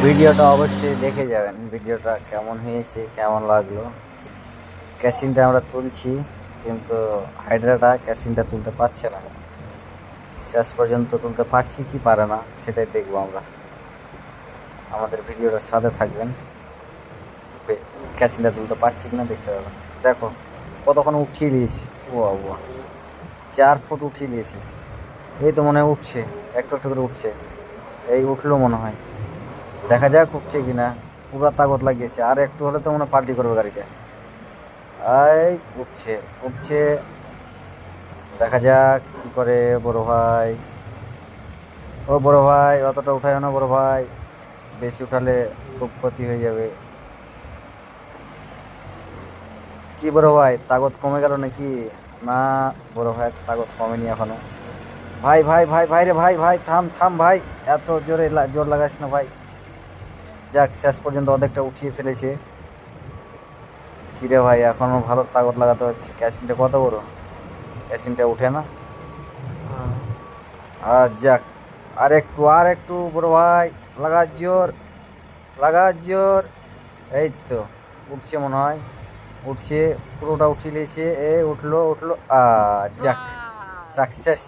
ভিডিওটা অবশ্যই দেখে যাবেন, ভিডিওটা কেমন হয়েছে, কেমন লাগলো। ক্যাসিনটা আমরা তুলছি, কিন্তু হাইড্রাটা ক্যাসিনটা তুলতে পারছে না। শেষ পর্যন্ত তুলতে পারছি কি পারে না সেটাই দেখবো আমরা। আমাদের ভিডিওটার সাথে থাকবেন, ক্যাসিনটা তুলতে পারছি কিনা দেখতে পাবেন। দেখো কতক্ষণ উঠিয়ে দিয়েছি, ও বাবা 4 ফুট উঠিয়ে দিয়েছি। এই তো মনে হয় উঠছে, একটু একটু করে উঠছে। এই উঠলো মনে হয়, দেখা যাক উঠছে কিনা। পুরো তাগত লাগিয়েছে, আর একটু হলে তো মনে হয় পাল্টি করবে গাড়িটা। এই উঠছে উঠছে, দেখা যাক কি করে বড় ভাই। ও বড় ভাই, অতটা উঠায় না বড় ভাই, বেশি উঠালে খুব ক্ষতি হয়ে যাবে। কি বড় ভাই, তাগত কমে গেল নাকি? না বড় ভাই, তাগত কমেনি এখনো। ভাই ভাই ভাই ভাই রে ভাই, ভাই থাম থাম ভাই, এত জোরে জোর লাগাস না ভাই। যাক, শেষ পর্যন্ত অর্ধেকটা উঠিয়ে ফেলেছে। কিরে ভাই, এখনো ভালো তাগত লাগাতে হচ্ছে। ক্যাসিনটা কত বড়, ক্যাসিনটা উঠে না। আর যাক, আর একটু বড় ভাই, লাগা জোর, লাগা জোর। এই তো উঠছে মনে হয়, উঠছে, পুরোটা উঠিয়ে নিয়েছে। এ উঠলো উঠলো, যাক, সাকসেস।